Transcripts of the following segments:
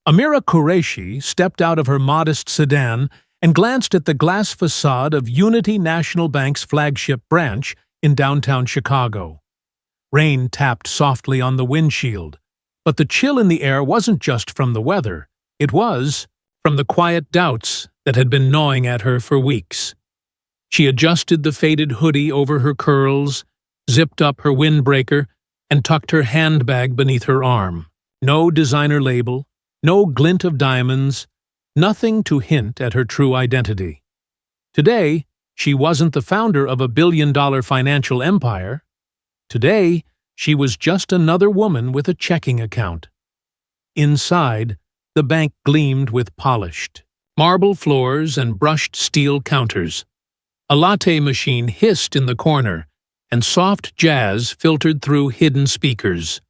Amira Qureshi stepped out of her modest sedan and glanced at the glass facade of Unity National Bank's flagship branch in downtown Chicago. Rain tapped softly on the windshield, but the chill in the air wasn't just from the weather. It was from the quiet doubts that had been gnawing at her for weeks. She adjusted the faded hoodie over her curls, zipped up her windbreaker, and tucked her handbag beneath her arm. No designer label, no glint of diamonds, nothing to hint at her true identity. Today, she wasn't the founder of a billion-dollar financial empire. Today, she was just another woman with a checking account. Inside, the bank gleamed with polished marble floors and brushed steel counters. A latte machine hissed in the corner, and soft jazz filtered through hidden speakers.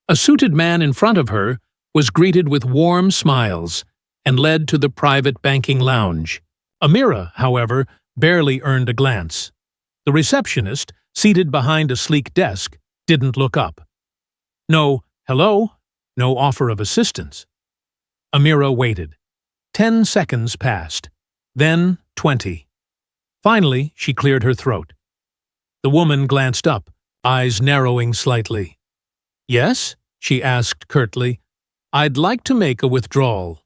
A suited man in front of her was greeted with warm smiles and led to the private banking lounge. Amira, however, barely earned a glance. The receptionist, seated behind a sleek desk, didn't look up. No hello, no offer of assistance. Amira waited. 10 seconds passed, then 20. Finally, she cleared her throat. The woman glanced up, eyes narrowing slightly. "Yes?" she asked curtly. "I'd like to make a withdrawal."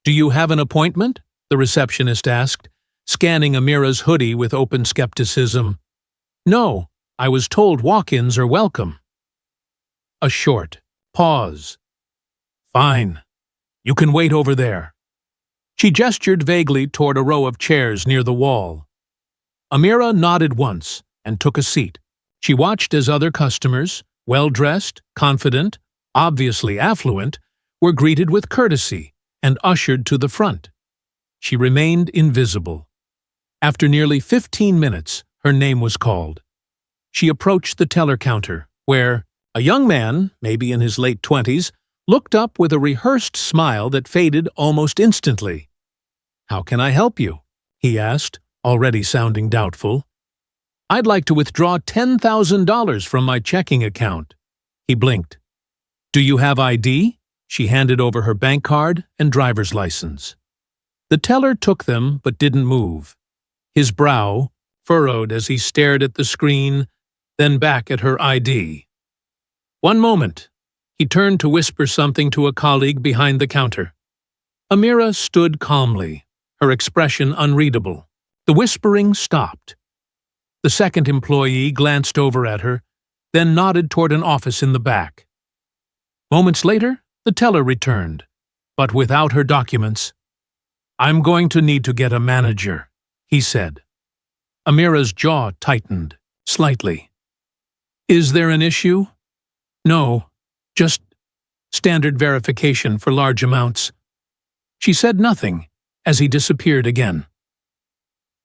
"Do you have an appointment?" the receptionist asked, scanning Amira's hoodie with open skepticism. "No, I was told walk-ins are welcome." A short pause. "Fine. You can wait over there." She gestured vaguely toward a row of chairs near the wall. Amira nodded once and took a seat. She watched as other customers, well-dressed, confident, obviously affluent, were greeted with courtesy and ushered to the front. She remained invisible. After nearly 15 minutes, her name was called. She approached the teller counter, where a young man, maybe in his late 20s, looked up with a rehearsed smile that faded almost instantly. "How can I help you?" he asked, already sounding doubtful. "I'd like to withdraw $10,000 from my checking account." He blinked. "Do you have ID?" She handed over her bank card and driver's license. The teller took them but didn't move. His brow furrowed as he stared at the screen, then back at her ID. "One moment." He turned to whisper something to a colleague behind the counter. Amira stood calmly, her expression unreadable. The whispering stopped. The second employee glanced over at her, then nodded toward an office in the back. Moments later, the teller returned, but without her documents. "I'm going to need to get a manager," he said. Amira's jaw tightened, slightly. "Is there an issue?" "No, just standard verification for large amounts." She said nothing as he disappeared again.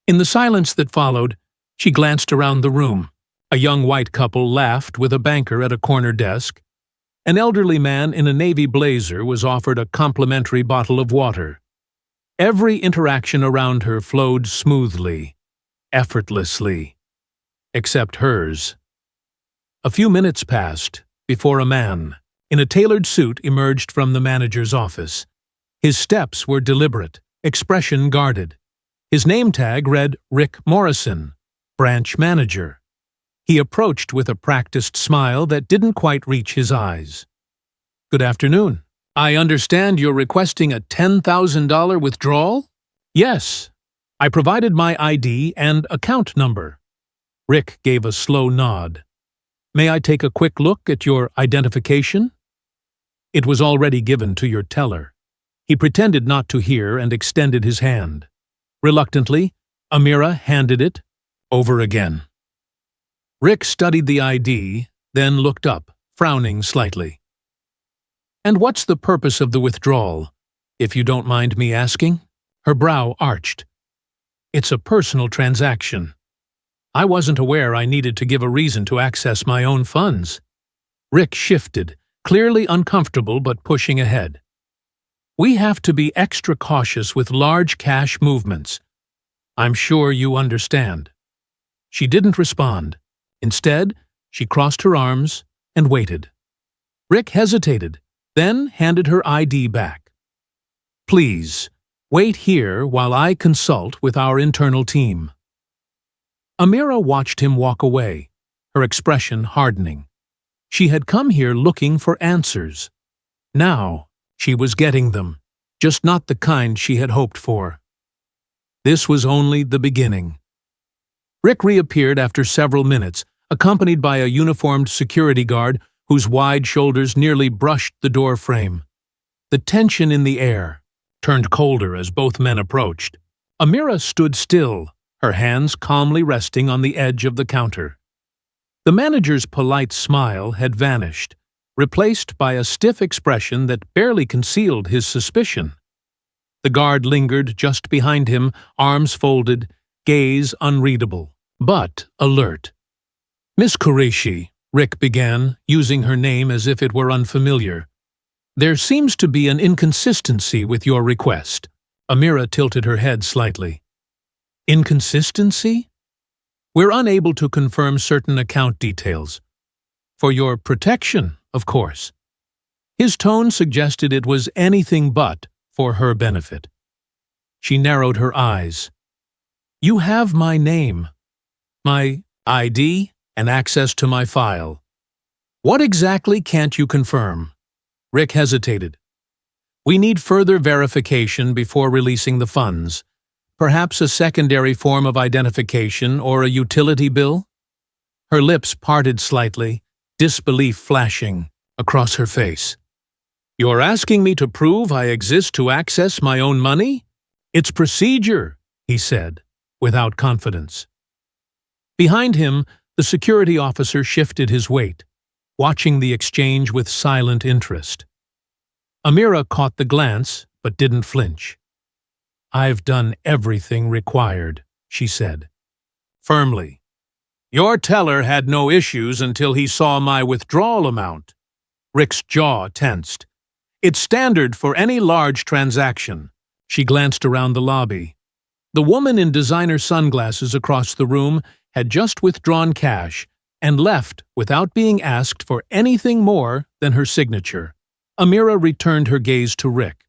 In the silence that followed, she glanced around the room. A young white couple laughed with a banker at a corner desk. An elderly man in a navy blazer was offered a complimentary bottle of water. Every interaction around her flowed smoothly, effortlessly, except hers. A few minutes passed before a man in a tailored suit emerged from the manager's office. His steps were deliberate, expression guarded. His name tag read Rick Morrison, branch manager. He approached with a practiced smile that didn't quite reach his eyes. "Good afternoon. I understand you're requesting a $10,000 withdrawal?" "Yes. I provided my ID and account number." Rick gave a slow nod. "May I take a quick look at your identification?" It was already given to your teller. He pretended not to hear and extended his hand. Reluctantly, Amira handed it over again. Rick studied the ID, then looked up, frowning slightly. "And what's the purpose of the withdrawal, if you don't mind me asking?" Her brow arched. "It's a personal transaction. I wasn't aware I needed to give a reason to access my own funds." Rick shifted, clearly uncomfortable but pushing ahead. "We have to be extra cautious with large cash movements. I'm sure you understand." She didn't respond. Instead, she crossed her arms and waited. Rick hesitated, then handed her ID back. Please, wait here while I consult with our internal team. Amira watched him walk away, her expression hardening. She had come here looking for answers. Now, she was getting them, just not the kind she had hoped for. This was only the beginning. Rick reappeared after several minutes, accompanied by a uniformed security guard whose wide shoulders nearly brushed the door frame. The tension in the air turned colder as both men approached. Amira stood still, her hands calmly resting on the edge of the counter. The manager's polite smile had vanished, replaced by a stiff expression that barely concealed his suspicion. The guard lingered just behind him, arms folded, gaze unreadable, but alert. "Miss Qureshi," Rick began, using her name as if it were unfamiliar. "There seems to be an inconsistency with your request." Amira tilted her head slightly. "Inconsistency? We're unable to confirm certain account details. For your protection, of course." His tone suggested it was anything but for her benefit. She narrowed her eyes. "You have my name, my ID, and access to my file. What exactly can't you confirm?" Rick hesitated. "We need further verification before releasing the funds. Perhaps a secondary form of identification or a utility bill?" Her lips parted slightly, disbelief flashing across her face. "You're asking me to prove I exist to access my own money? It's procedure," he said, without confidence. Behind him, the security officer shifted his weight, watching the exchange with silent interest. Amira caught the glance, but didn't flinch. "I've done everything required," she said, firmly. "Your teller had no issues until he saw my withdrawal amount." Rick's jaw tensed. "It's standard for any large transaction." She glanced around the lobby. The woman in designer sunglasses across the room had just withdrawn cash and left without being asked for anything more than her signature. Amira returned her gaze to Rick.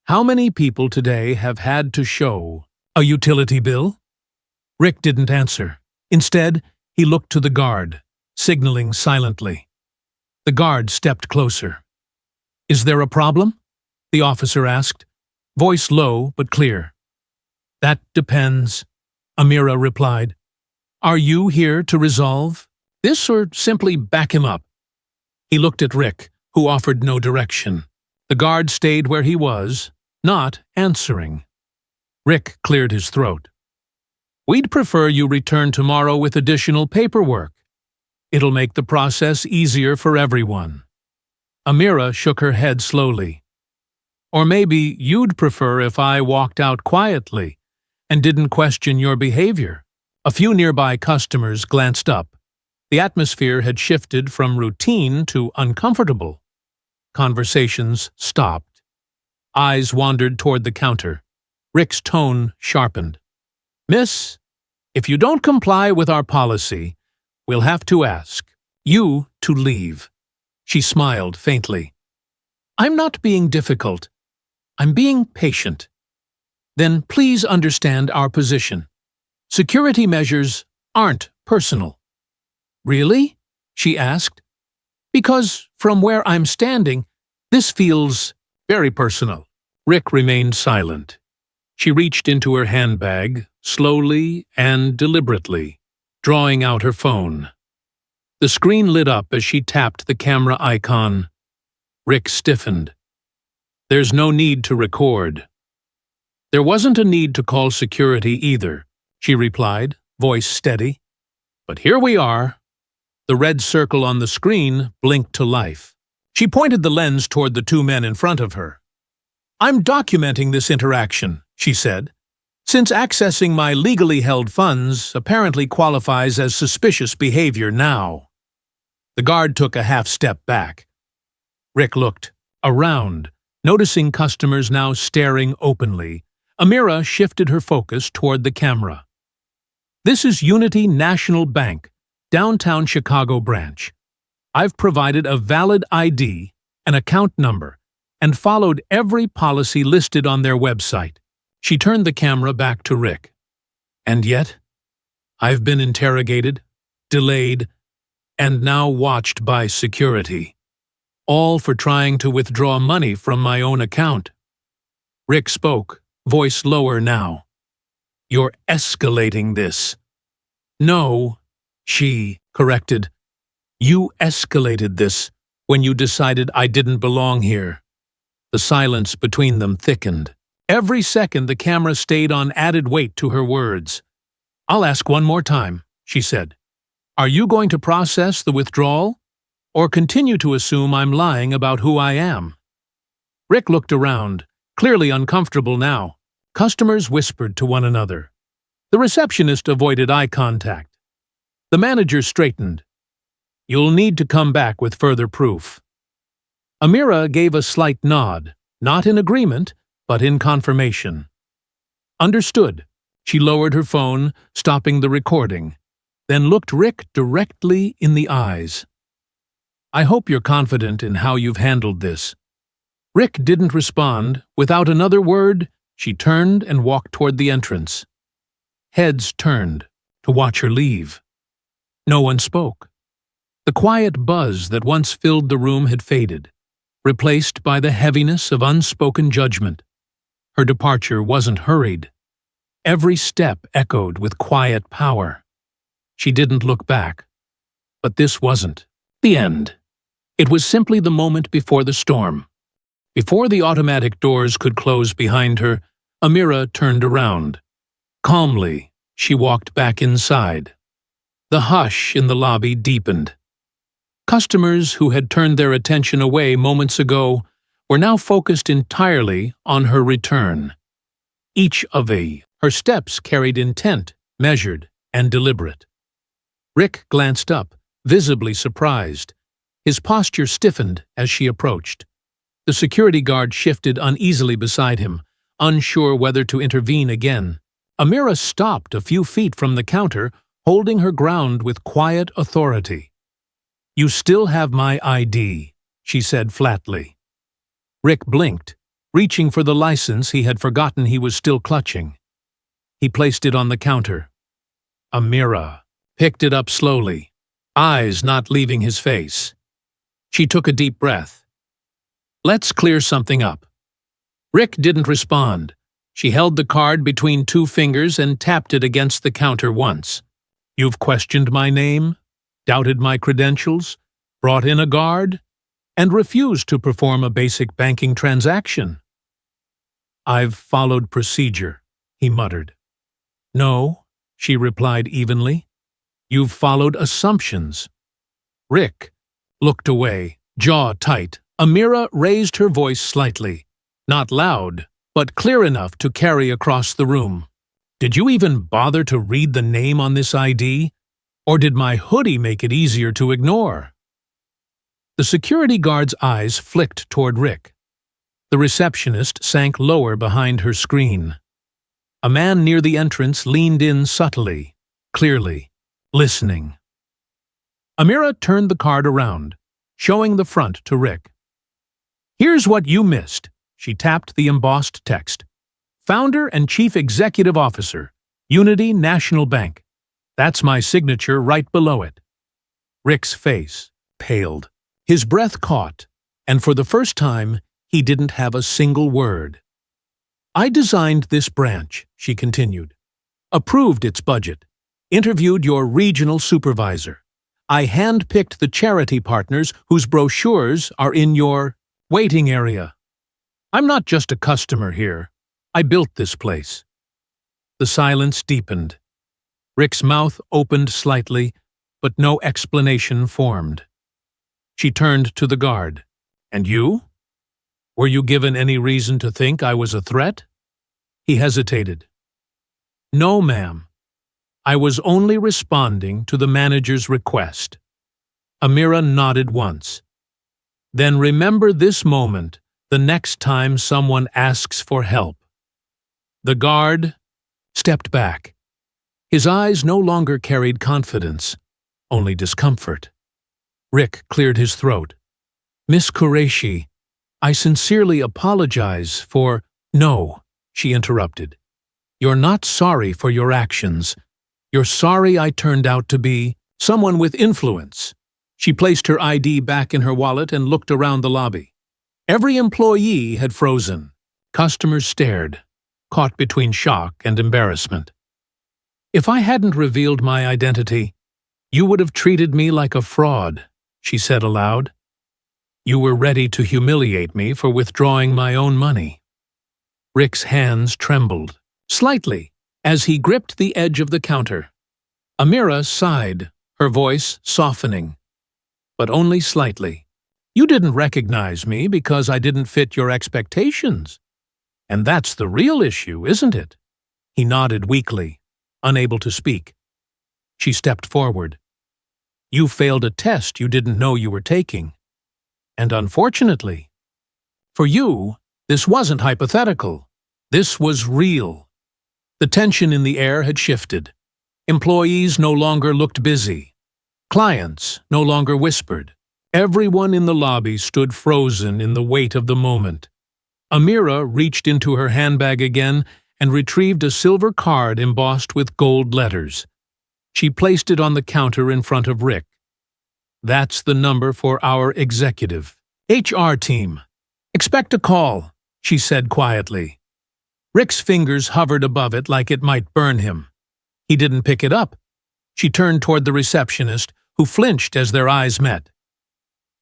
"How many people today have had to show a utility bill?" Rick didn't answer. Instead, he looked to the guard, signaling silently. The guard stepped closer. "Is there a problem?" the officer asked, voice low but clear. "That depends," Amira replied. "Are you here to resolve this or simply back him up?" He looked at Rick, who offered no direction. The guard stayed where he was, not answering. Rick cleared his throat. "We'd prefer you return tomorrow with additional paperwork. It'll make the process easier for everyone." Amira shook her head slowly. "Or maybe you'd prefer if I walked out quietly and didn't question your behavior." A few nearby customers glanced up. The atmosphere had shifted from routine to uncomfortable. Conversations stopped. Eyes wandered toward the counter. Rick's tone sharpened. "Miss, if you don't comply with our policy, we'll have to ask you to leave." She smiled faintly. "I'm not being difficult. I'm being patient." "Then please understand our position. Security measures aren't personal." "Really?" she asked. "Because from where I'm standing, this feels very personal." Rick remained silent. She reached into her handbag, slowly and deliberately, drawing out her phone. The screen lit up as she tapped the camera icon. Rick stiffened. "There's no need to record." "There wasn't a need to call security either," she replied, voice steady. "But here we are." The red circle on the screen blinked to life. She pointed the lens toward the two men in front of her. "I'm documenting this interaction," she said, "since accessing my legally held funds apparently qualifies as suspicious behavior now." The guard took a half step back. Rick looked around, noticing customers now staring openly. Amira shifted her focus toward the camera. "This is Unity National Bank, downtown Chicago branch. I've provided a valid ID, an account number, and followed every policy listed on their website. She turned the camera back to Rick. And yet, I've been interrogated, delayed, and now watched by security, all for trying to withdraw money from my own account. Rick spoke, voice lower now. You're escalating this. No, she corrected. You escalated this when you decided I didn't belong here. The silence between them thickened. Every second the camera stayed on added weight to her words. I'll ask one more time, she said. Are you going to process the withdrawal, or continue to assume I'm lying about who I am? Rick looked around, clearly uncomfortable now. Customers whispered to one another. The receptionist avoided eye contact. The manager straightened. You'll need to come back with further proof. Amira gave a slight nod, not in agreement, but in confirmation. Understood. She lowered her phone, stopping the recording, then looked Rick directly in the eyes. I hope you're confident in how you've handled this. Rick didn't respond. Without another word, she turned and walked toward the entrance. Heads turned to watch her leave. No one spoke. The quiet buzz that once filled the room had faded, replaced by the heaviness of unspoken judgment. Her departure wasn't hurried. Every step echoed with quiet power. She didn't look back. But this wasn't the end. It was simply the moment before the storm. Before the automatic doors could close behind her, Amira turned around. Calmly, she walked back inside. The hush in the lobby deepened. Customers who had turned their attention away moments ago were now focused entirely on her return. Each of her steps carried intent, measured and deliberate. Rick glanced up, visibly surprised. His posture stiffened as she approached. The security guard shifted uneasily beside him, unsure whether to intervene again. Amira stopped a few feet from the counter, holding her ground with quiet authority. You still have my ID, she said flatly. Rick blinked, reaching for the license he had forgotten he was still clutching. He placed it on the counter. Amira picked it up slowly, eyes not leaving his face. She took a deep breath. Let's clear something up. Rick didn't respond. She held the card between two fingers and tapped it against the counter once. You've questioned my name, doubted my credentials, brought in a guard, and refused to perform a basic banking transaction. I've followed procedure, he muttered. No, she replied evenly. You've followed assumptions. Rick looked away, jaw tight. Amira raised her voice slightly, not loud, but clear enough to carry across the room. Did you even bother to read the name on this ID? Or did my hoodie make it easier to ignore? The security guard's eyes flicked toward Rick. The receptionist sank lower behind her screen. A man near the entrance leaned in subtly, clearly, listening. Amira turned the card around, showing the front to Rick. Here's what you missed. She tapped the embossed text. Founder and Chief Executive Officer, Unity National Bank. That's my signature right below it. Rick's face paled. His breath caught, and for the first time, he didn't have a single word. I designed this branch, she continued. Approved its budget. Interviewed your regional supervisor. I handpicked the charity partners whose brochures are in your waiting area. I'm not just a customer here. I built this place. The silence deepened. Rick's mouth opened slightly, but no explanation formed. She turned to the guard. And you? Were you given any reason to think I was a threat? He hesitated. No, ma'am. I was only responding to the manager's request. Amira nodded once. Then remember this moment the next time someone asks for help. The guard stepped back. His eyes no longer carried confidence, only discomfort. Rick cleared his throat. Miss Qureshi, I sincerely apologize for— No, she interrupted. You're not sorry for your actions. You're sorry I turned out to be someone with influence. She placed her ID back in her wallet and looked around the lobby. Every employee had frozen. Customers stared, caught between shock and embarrassment. If I hadn't revealed my identity, you would have treated me like a fraud, she said aloud. You were ready to humiliate me for withdrawing my own money. Rick's hands trembled, slightly, as he gripped the edge of the counter. Amira sighed, her voice softening, but only slightly. You didn't recognize me because I didn't fit your expectations. And that's the real issue, isn't it? He nodded weakly, unable to speak. She stepped forward. You failed a test you didn't know you were taking. And unfortunately, for you, this wasn't hypothetical. This was real. The tension in the air had shifted. Employees no longer looked busy. Clients no longer whispered. Everyone in the lobby stood frozen in the weight of the moment. Amira reached into her handbag again and retrieved a silver card embossed with gold letters. She placed it on the counter in front of Rick. That's the number for our executive HR team. Expect a call, she said quietly. Rick's fingers hovered above it like it might burn him. He didn't pick it up. She turned toward the receptionist, who flinched as their eyes met.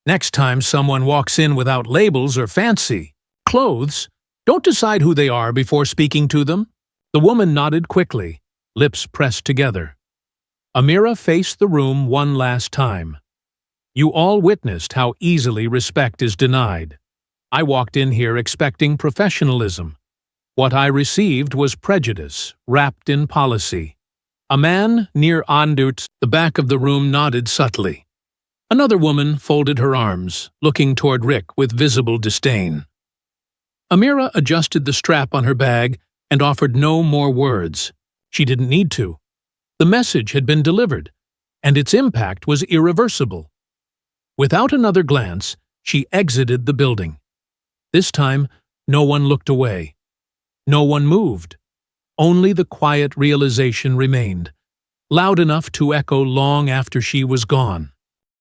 Next time someone walks in without labels or fancy clothes, don't decide who they are before speaking to them. The woman nodded quickly, lips pressed together. Amira faced the room one last time. You all witnessed how easily respect is denied. I walked in here expecting professionalism. What I received was prejudice, wrapped in policy. A man near Andurt's, the back of the room, nodded subtly. Another woman folded her arms, looking toward Rick with visible disdain. Amira adjusted the strap on her bag and offered no more words. She didn't need to. The message had been delivered, and its impact was irreversible. Without another glance, she exited the building. This time, no one looked away. No one moved. Only the quiet realization remained, loud enough to echo long after she was gone.